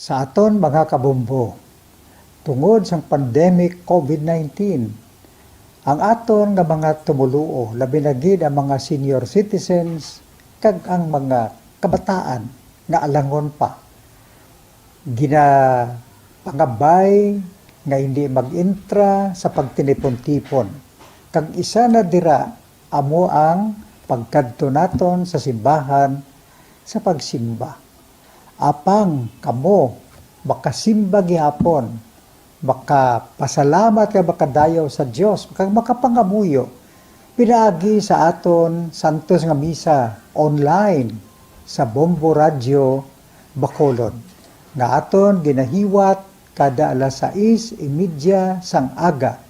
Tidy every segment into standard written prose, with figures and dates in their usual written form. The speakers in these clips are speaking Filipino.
Sa aton mga kabumbo, tungod sang pandemic COVID-19, ang aton nga mga tumuluo, labi na gid ang mga senior citizens kag ang mga kabataan nga alangon pa, pangabay nga hindi mag-intra sa pagtinipon-tipon. Kag isa na dira amo ang pagkadto naton sa simbahan sa pagsimba. Apang kamo makasimba gihapon, makapasalamat ka makadayaw sa Dios, makapangamuyo pinaagi sa aton santos nga misa online sa Bombo Radio Bacolod nga aton ginahiwat kada alas 6:30 sang aga.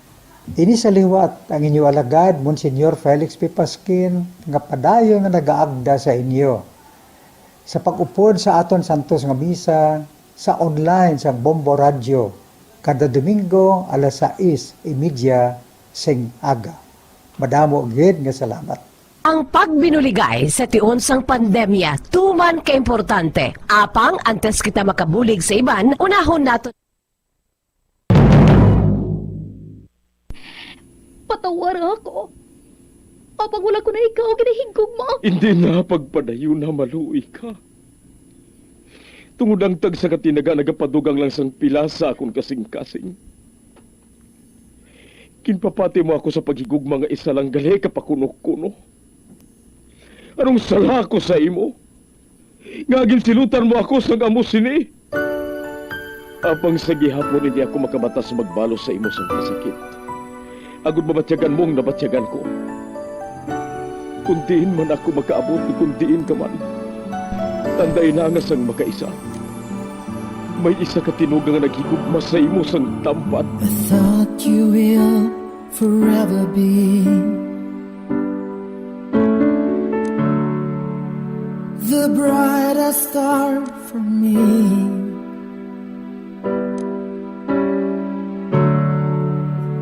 Ini sa liwat ang inyo alagad Monsignor Felix P. Pasquin nga padayon nga nagaagda sa inyo sa pag-upod sa aton santos nga misa sa online sa Bombo Radio kada Domingo alas 6:30 sing aga. Madamo gid nga salamat. Ang pagbinuligay sa tiun sang pandemya tuman ka importante. Apang antes kita makabulig sa iban, unahon nato. Patawar ako. Apang wala ko na ikaw, ginahigog mo. Hindi na pagpadayo na maluoy ka. Tungod ang tag sa katinaga nagapadugang lang sang pila sa akong kasing-kasing. Kinpapati mo ako sa paghigugma nga isa lang gali kapakuno-kuno. Anong sala ko sa imo? Ngagil silutan mo ako sa amo sini. Apang sa gihapon hindi ako makabatas magbalos sa imo sa kasakit. Agud mabatyagan mong nabatyagan ko. Kundiin man ako makaabot, kundiin ka man. Tanday na nga sang makaisa. May isa ka tinugang nga naghigugma sa imo sang tampat. I thought you will forever be the brightest star for me.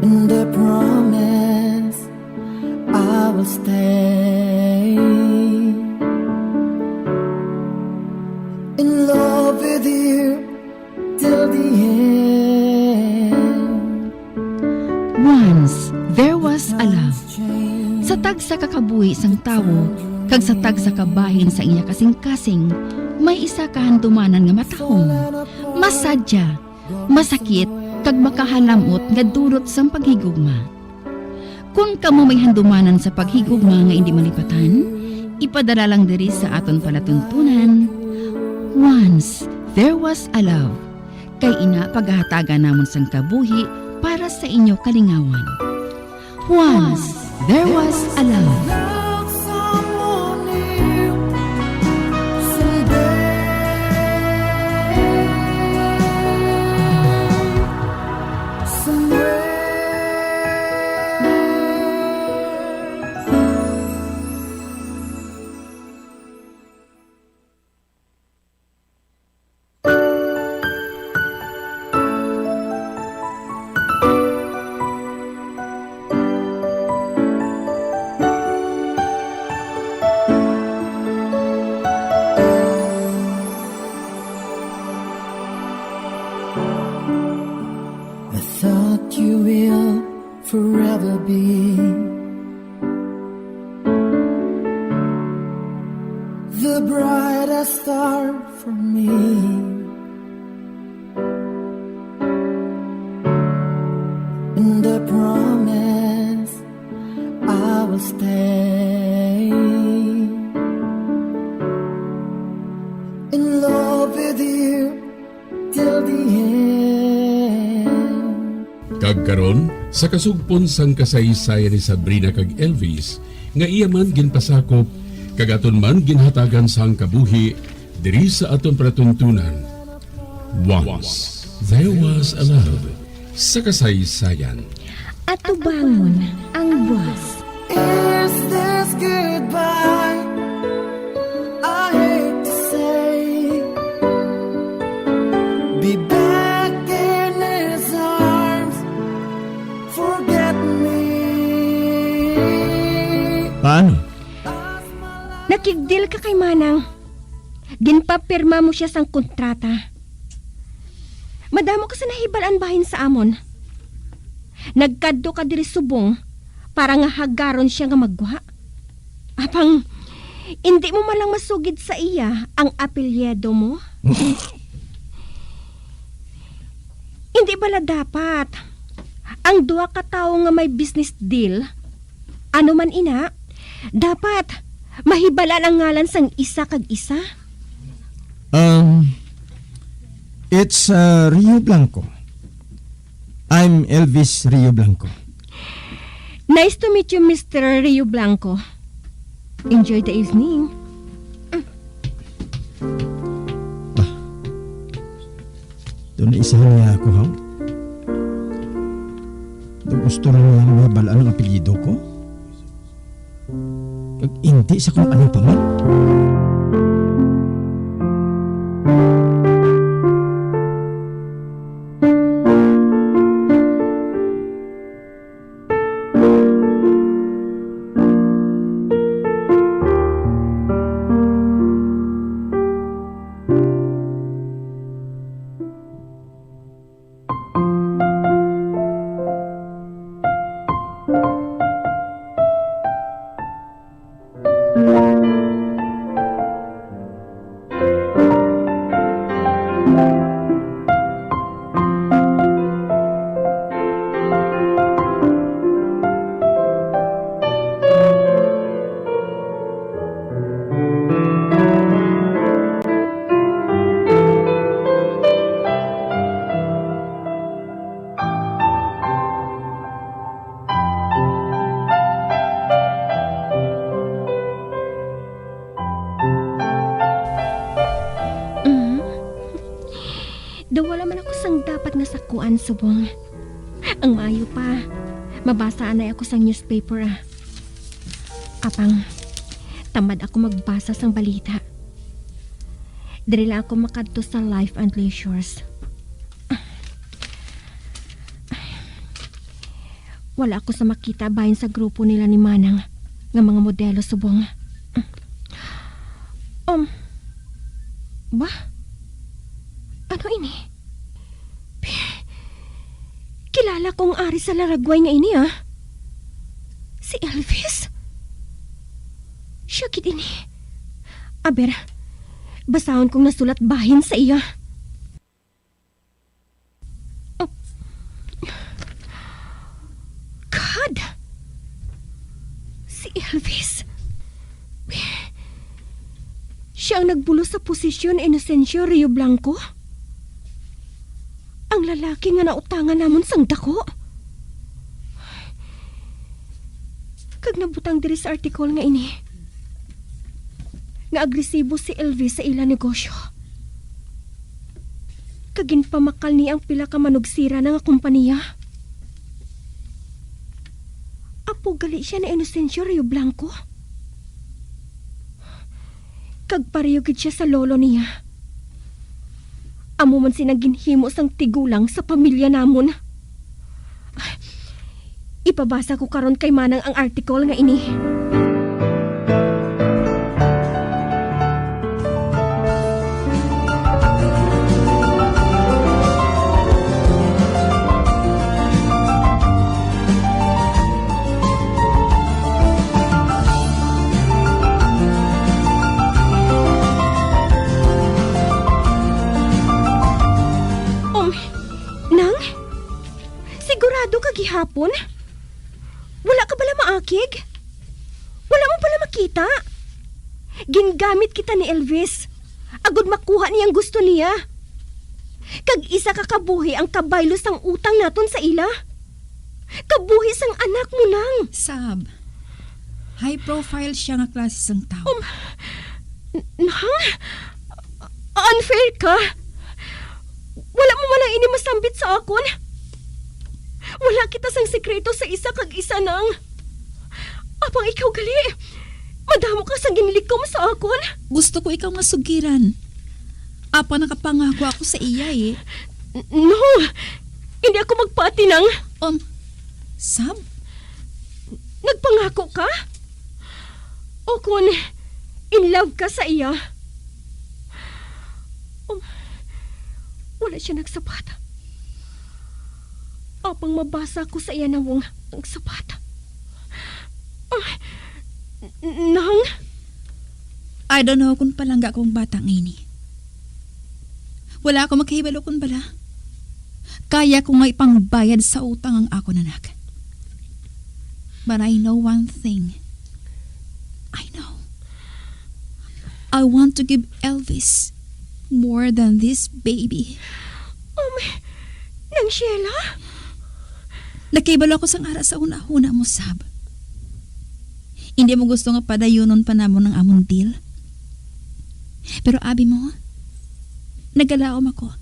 And I promise I will stay in love with you till the end. Once, there was a love. Sa tag sa kakabuhi sang tawo, kag sa tag sa kabahin sa iya kasing-kasing, may isa kahandumanan nga matahong, masadya, masakit, kag makahalamot nga dulot sang paghigugma. Kung kamo may handumanan sa paghigugma nga hindi malipatan, ipadala lang diri sa aton palatuntunan. Once, there was a love. Kay ina paghahatagan namon sang kabuhi para sa inyo kalingawan. Once, there was a love. Love someone new someday, I thought you will forever be the brightest star for me. And I promise I will stay in love with you till the end. Kagkaron sa kasugpon sang kasaysayan ni Sabrina kag Elvis nga iya man ginpasakop kag aton man ginhatagan sang kabuhi diri sa aton palatuntunan. Once there was a love sa kasaysayan. At tubangon ang buwas. Is this goodbye? I hate to say, be back in his arms, forget me. Paano? Nakigdil ka kay Manang. Ginpapirma mo siya sang kontrata. Madamo ka sa nahibalaan bahin sa amon. Nagkadto ka diri subong para nga hagaron siya nga magwa. Apang, hindi mo malang masugid sa iya ang apelyedo mo? Hindi bala dapat ang duha ka tawo nga may business deal, ano man ina, dapat mahibalaan ang ngalan sang isa kag isa? It's Rio Blanco. I'm Elvis Rio Blanco. Nice to meet you, Mr. Rio Blanco. Enjoy the evening. Doon na isahan niya ako, ha? Doon gusto rin lang may balaan ang apelyido ko. Kag hindi sa kung ano pa man. Wala man ako sang dapat nasakuan subong. Ang maayo pa, mabasa na ako sang newspaper. Apang, tamad ako magbasa sang balita. Dili lang ako makadto sa Life and Leisures. Wala ako sa makita bahin sa grupo nila ni Manang nga mga modelo subong. Ba? Ano ini? Kilala kong ari sa laragway nga ini, ah. Si Elvis? Siya gid ini. Aber, basahon kong nasulat bahin sa iya. Oh. God! Si Elvis. Siya ang nagbulo sa posisyon Inocencio Rio Blanco? Ang lalaki nga nautangan namon sang dako. Kag nabutang diri sa article nga ini, nga agresibo si Elvis sa ila negosyo. Kagin pamakal niya ang pila ka manugsira na nga kompanya. Apo gali siya na Inocencio Rio Blanco. Kag pareho gid siya sa lolo niya. Amo man sinaginhimo sang tigulang sa pamilya namon. Ipabasa ko karon kay Manang ang article nga ini. Gihapon? Wala ka pala maakig? Wala mo pala makita? Gingamit kita ni Elvis. Agud makuha niyang gusto niya. Kag isa ka kabuhi ang kabaylo sang utang naton sa ila. Kabuhi sang anak mo nang. Sab, high profile siya nga klase sang tao. Nang? Unfair ka? Wala mo man ang ini masambit sa akon? Wala kita sang sekreto sa isa kag isa nang. Apang ikaw gali, madamo ka sang ginlikom sa akon. Gusto ko ikaw nga sugiran. Apa nakapangako ako sa iya eh. No, hindi ako magpati nang. Sab? Nagpangako ka? O kung in love ka sa iya? Wala siya nagsapat. Apang mabasa ko sa iya nawong ang sapat. Nang? I don't know kung palangga kong bata ngayon. Wala ako makahibalo kung bala. Kaya ko nga ipangbayad sa utang ang ako nanak. But I know one thing. I know. I want to give Elvis more than this baby. Nang Sheila? Nakibalo ako sang ara sa una-una mo, Sab. Hindi mo gusto nga padayunon pa namon ng amon deal. Pero abi mo, nagalaom ako.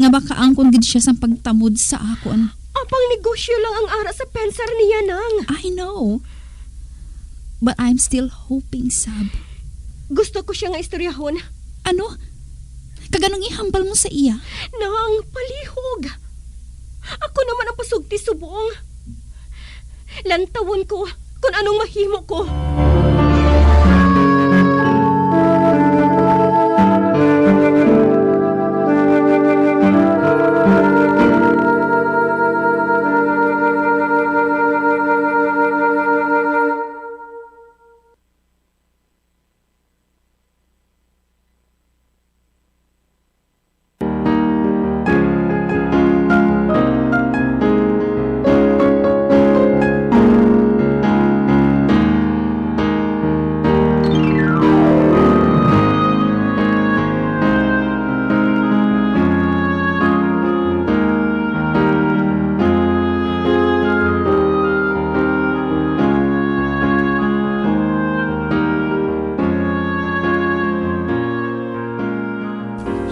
Nga baka angkon gid siya sang pagtamod sa akon. Apang negosyo lang ang ara sa pensar niya, Nang. I know. But I'm still hoping, Sab. Gusto ko siya nga istoryahon. Ano? Kaganong ihambal mo sa iya? Nang, palihog. Ako naman ang pasugti subong. Lantawon ko kung anong mahimo ko.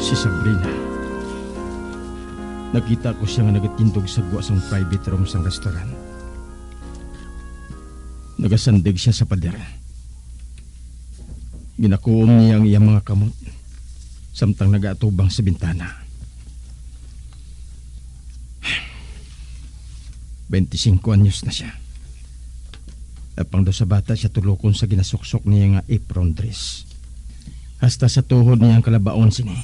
Si Sabrina. Nakita ko siya nga nagatindog sa guwa sang private room sang restaurant. Nagasandig siya sa pader. Ginakuom niya ang iyang mga kamot samtang nagaatubang sa bintana. 25 anyos na siya. Apang daw sa bata siya tulokon sa ginasuksok niya nga apron dress. Hasta sa tuhod niya ang kalabaon sini.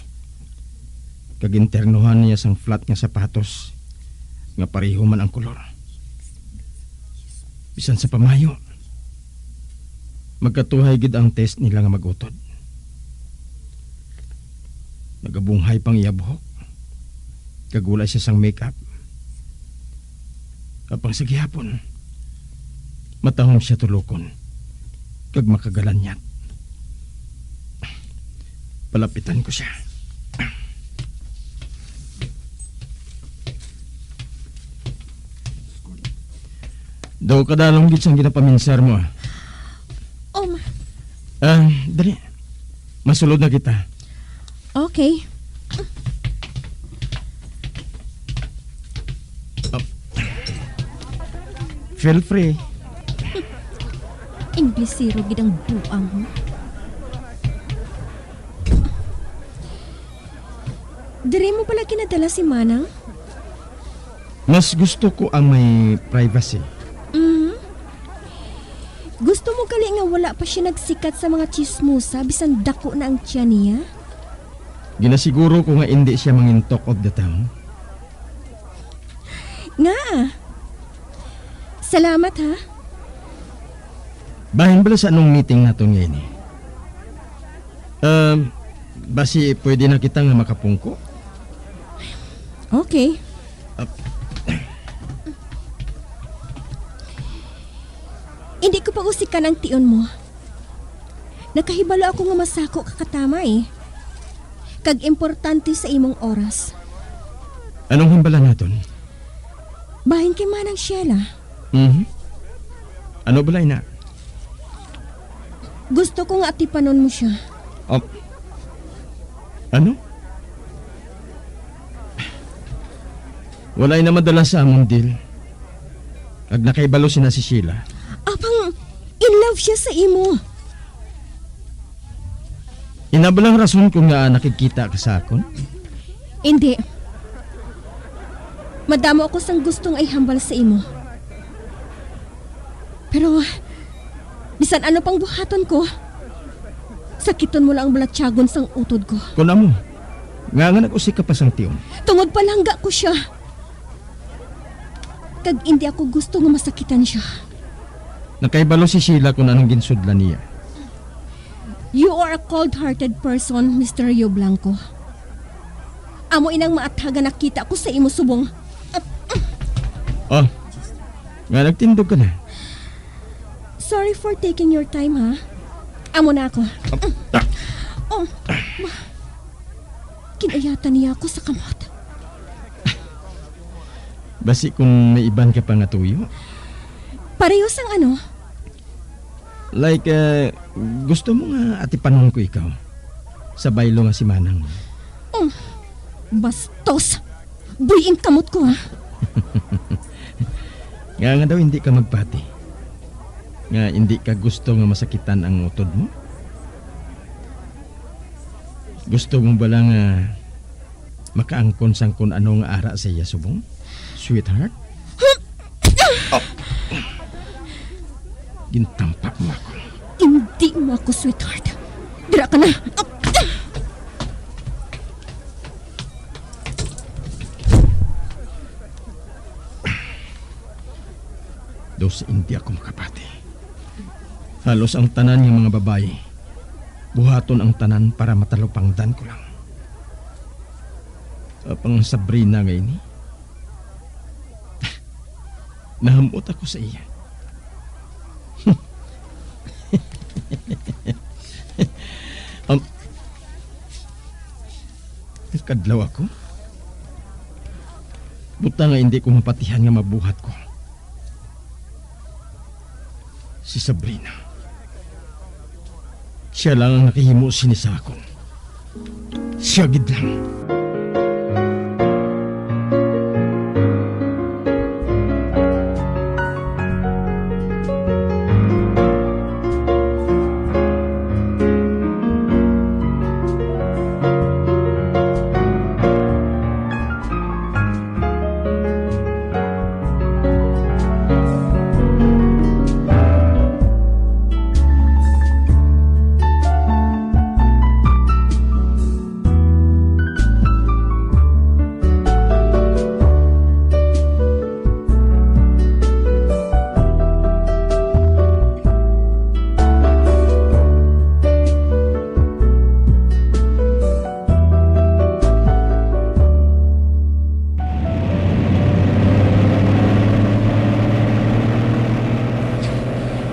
Kaginternuhan niya sang flat nga sapatos nga pareho man ang kolor. Bisan sa pamayo, magkatuhay gid ang test nila nga magutod. Nagabunghay pang iya buhok. Kagulay siya sang makeup. Kapang sa gihapon, matahong siya tulokon kag makagalanyat. Palapitan ko siya. Daw kadalong gid sang ginapaminsar mo. Dali. Masulod na kita. Okay. Feel free. Inglesero gid ang buang mo. Diri mo pala kinadala si Manang? Mas gusto ko ang may privacy. Gusto mo kali nga wala pa siya nagsikat sa mga chismosa bisan dako na ang tiyan niya? Ginasiguro ko nga hindi siya mangin talk of the town. Nga. Salamat ha. Bahin bala sa anong meeting naton ngayon eh. Basi pwede na kita nga makapungko? Okay. Hindi ko pa usikan ang tion mo. Nakahibalo ako nga masako kakatama eh. Kag importante sa imong oras. Anong himbala naton? Bahin kay Manang Sheila. Ano balay na? Gusto ko nga atipanon mo siya. Ano? Walay na madala sa among deal. Ag nakaibalo sina si Sheila. Apang in love siya sa imo. Inabalang rason kung nga nakikita ka sa akon? Hindi. Madamo ako sang gustong ay hambal sa imo. Pero, bisan ano pang buhaton ko, sakiton mo lang ang balatyagon sang utod ko. Kuna mo, nga nag-usik ka pa sang tiyon. Tungod palangga ko siya. Kag hindi ako gusto nga masakitan siya. Nakaibalo si Sheila kung anong ginsudlan niya. You are a cold-hearted person, Mr. Rio Blanco. Amo inang maathaga nakita ko sa imo subong. Oh, nga nagtindog ka na. Sorry for taking your time, ha? Amo na ako. Oh, kinayatan niya ako sa kamot. Basi kung may iban ka pa nga tuyo. Parehos ang ano? Like, gusto mo nga atipanon ko ikaw. Sa baylo nga si Manang. Bastos! Buing kamot ko, ha? Nga daw hindi ka magpati. Nga hindi ka gusto nga masakitan ang utod mo. Gusto mo ba lang makaangkon sang kung ano nga ara sa iya subong? Sweetheart? Oh. Gintampak mo ako. Hindi mo ako, sweetheart. Dira ka na. Daw sa hindi ako makapati. Halos ang tanan ng mga babae, buhaton ang tanan para matalupangdan ko lang. Apang Sabrina ngayon eh. Nahamot ako sa iya. Kadlaw ako. Buta nga hindi ko mapatihan nga mabuhat ko. Si Sabrina. Siya lang ang nakahimo sinisakon. Siya gid lang.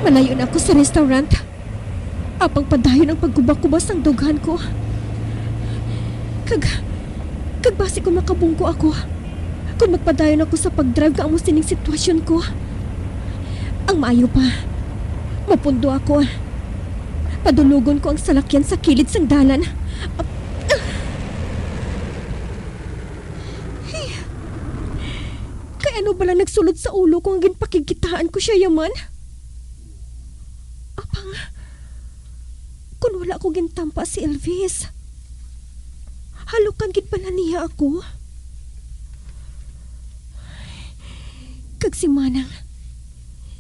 Malayo na ako sa restaurant. Apang padayon ang paggubak-kubas ang dughan ko. Kagbasi ko makabungko ako. Kung magpadayon ako sa pagdrive ka amo sining sitwasyon ko. Ang maayo pa, mapundo ako. Padulugon ko ang salakyan sa kilid sang dalan. Kaya ano bala nagsulod sa ulo ko ang ginpakikitaan ko siya yaman? Kung wala ko gintampa si Elvis, halukan gid pala niya ako. Kag si Manang,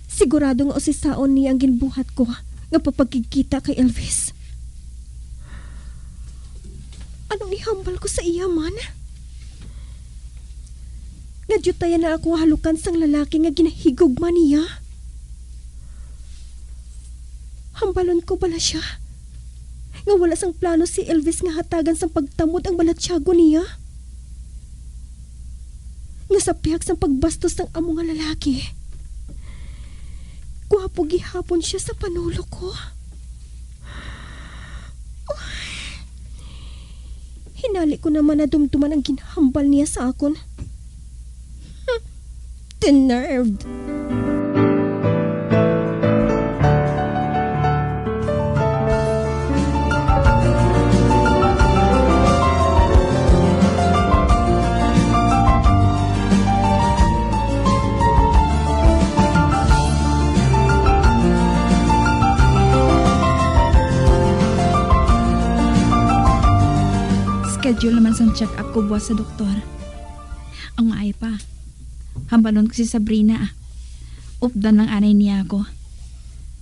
sigurado nga usisaon niya ang ginbuhat ko nga papagkikita kay Elvis. Anong ihambal ko sa iya man? Nga dyutayan na ako halukan sang lalaki nga ginahigugma niya. Hambalon ko bala siya nga wala sang plano si Elvis nga hatagan sang pagtamod ang balatsyago niya. Nga sa pihak sang pagbastos ng amo nga lalaki. Guwapo gihapon siya sa panulo ko. Hinali ko naman na dumduman ang ginhambal niya sa akon. Denerved. Schedule naman sang check-up ko buwas sa doktor. Ang maay pa. Hambalon ko si Sabrina. Updan ng anay niya ako.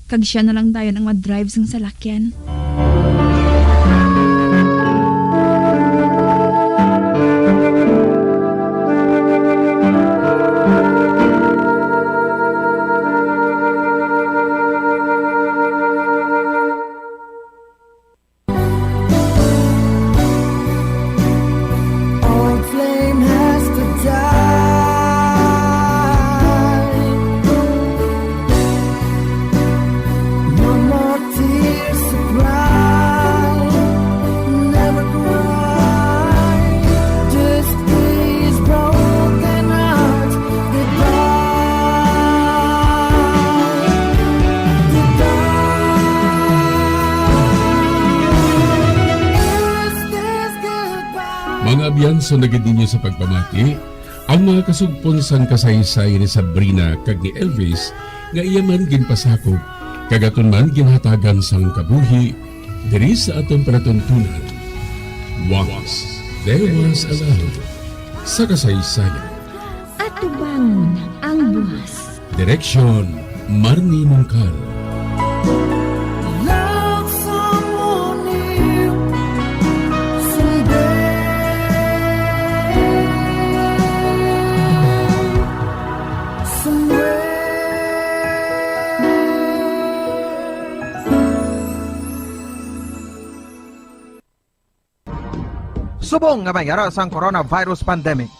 Kag siya na lang dayon ang madrive sang salakyan. kumpiyanso na gid ninyo sa pagpamati ang mga kasugpon sang kasaysayan ni Sabrina kag ni Elvis nga iya man ginpasakop kag aton man ginhatagan sang kabuhi diri sa aton panatuntunan. Once there was a love sa kasaysayan. At tubangon ang buwas. Direksyon Marnie Mongcal. Love someone new someday. Somewhere. Subong nga mayara sang coronavirus pandemic,